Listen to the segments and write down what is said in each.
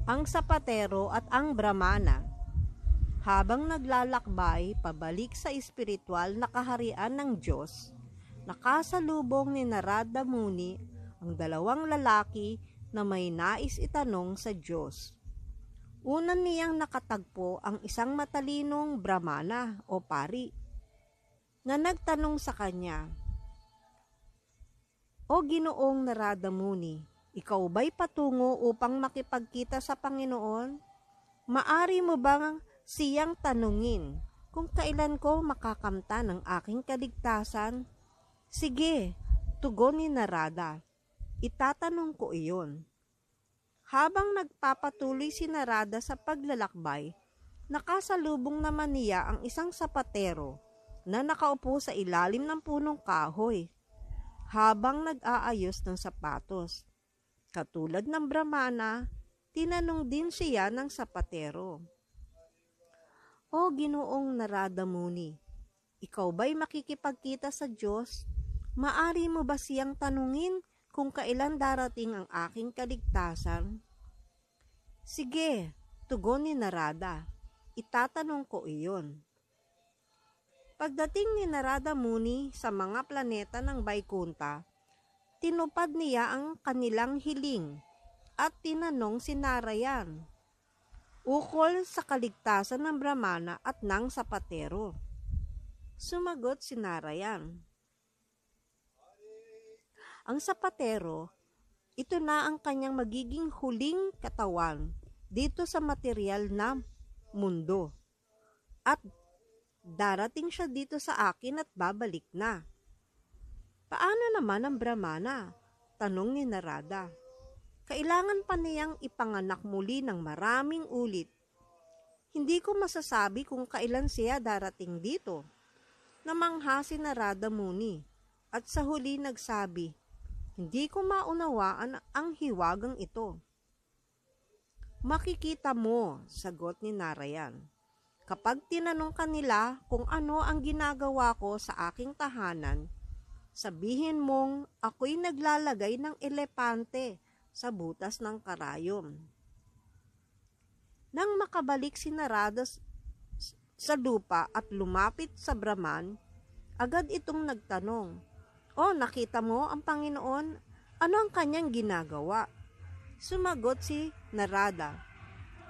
Ang sapatero at ang Brahmana. Habang naglalakbay pabalik sa espiritual na kaharian ng Diyos, nakasalubong ni Narada Muni ang dalawang lalaki na may nais itanong sa Diyos. Una niyang nakatagpo ang isang matalinong Brahmana o pari na nagtanong sa kanya, "O Ginoong Narada Muni, ikaw ba'y patungo upang makipagkita sa Panginoon? Maari mo bang siyang tanungin kung kailan ko makakamtan ang aking kaligtasan?" "Sige," tugon ni Narada, "itatanong ko iyon." Habang nagpapatuloy si Narada sa paglalakbay, nakasalubong naman niya ang isang sapatero na nakaupo sa ilalim ng punong kahoy habang nag-aayos ng sapatos. Katulad ng Brahmana, tinanong din siya ng sapatero, "O Ginoong Narada Muni, ikaw ba'y makikipagkita sa Diyos? Maari mo ba siyang tanungin kung kailan darating ang aking kaligtasan?" "Sige," tugon ni Narada, "itatanong ko iyon." Pagdating ni Narada Muni sa mga planeta ng Vaikunta, tinupad niya ang kanilang hiling at tinanong si Narayan ukol sa kaligtasan ng Brahmana at ng sapatero. Sumagot si Narayan, "Ang sapatero, ito na ang kanyang magiging huling katawan dito sa material na mundo at darating siya dito sa akin at babalik na." "Paano naman ang Brahmana?" tanong ni Narada. "Kailangan pa niyang ipanganak muli ng maraming ulit. Hindi ko masasabi kung kailan siya darating dito." Namangha si Narada Muni at sa huli nagsabi, "Hindi ko maunawaan ang hiwagang ito." "Makikita mo," sagot ni Narayan. "Kapag tinanong kanila kung ano ang ginagawa ko sa aking tahanan, sabihin mong ako'y naglalagay ng elepante sa butas ng karayom." Nang makabalik si Narada sa lupa at lumapit sa Brahman, agad itong nagtanong, "O, nakita mo ang Panginoon? Ano ang kanyang ginagawa?" Sumagot si Narada,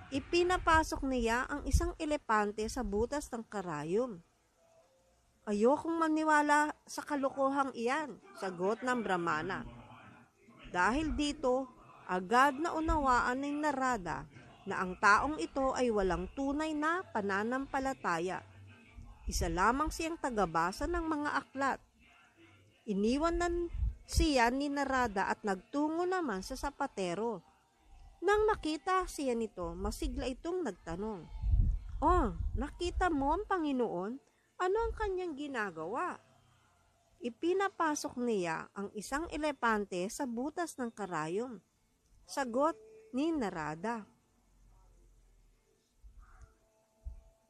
"Ipinapasok niya ang isang elepante sa butas ng karayom." "Ayokong maniwala sa kalokohang iyan," sagot ng Brahmana. Dahil dito, agad na unawaan ni Narada na ang taong ito ay walang tunay na pananampalataya. Isa lamang siyang tagabasa ng mga aklat. Iniwan na siya ni Narada at nagtungo naman sa sapatero. Nang makita siya nito, masigla itong nagtanong, "Oh, nakita mo ang Panginoon? Ano ang kanyang ginagawa?" "Ipinapasok niya ang isang elepante sa butas ng karayom," sagot ni Narada.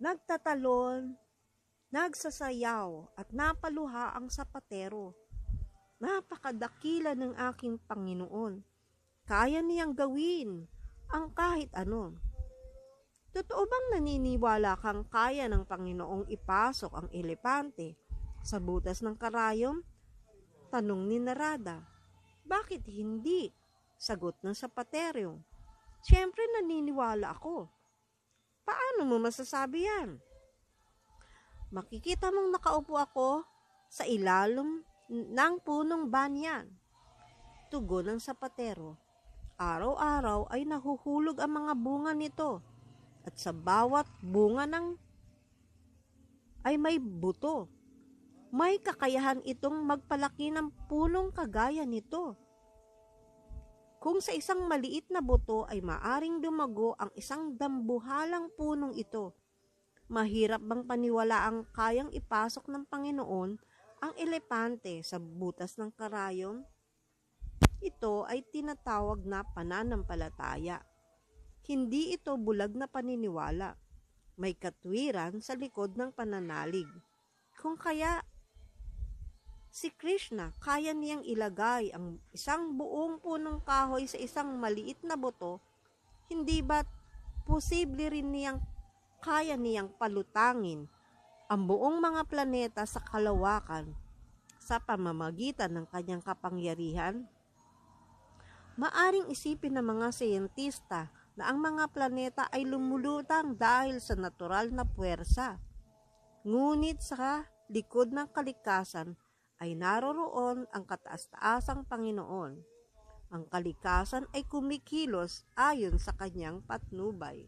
Nagtatalon, nagsasayaw at napaluha ang sapatero. "Napakadakila ng aking Panginoon. Kaya niyang gawin ang kahit ano." "Totoo bang naniniwala kang kaya ng Panginoong ipasok ang elepante sa butas ng karayom?" tanong ni Narada. "Bakit hindi?" sagot ng sapatero. "Siyempre naniniwala ako." "Paano mo masasabi yan?" "Makikita mong nakaupo ako sa ilalim ng punong banyan," tugon ng sapatero. "Araw-araw ay nahuhulog ang mga bunga nito at sa bawat bunga ay may buto. May kakayahan itong magpalaki ng punong kagaya nito. Kung sa isang maliit na buto ay maaring dumago ang isang dambuhalang punong ito, mahirap bang paniwalaang kayang ipasok ng Panginoon ang elepante sa butas ng karayom?" Ito ay tinatawag na pananampalataya. Hindi ito bulag na paniniwala. May katwiran sa likod ng pananalig. Kung kaya si Krishna kaya niyang ilagay ang isang buong punong kahoy sa isang maliit na buto, Hindi ba't posible rin niyang kaya niyang palutangin ang buong mga planeta sa kalawakan sa pamamagitan ng kanyang kapangyarihan? Maaring isipin ng mga siyentista na ang mga planeta ay lumulutang dahil sa natural na puwersa. Ngunit sa likod ng kalikasan ay naroroon ang kataas-taasang Panginoon. Ang kalikasan ay kumikilos ayon sa kanyang patnubay.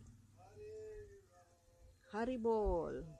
Haribol!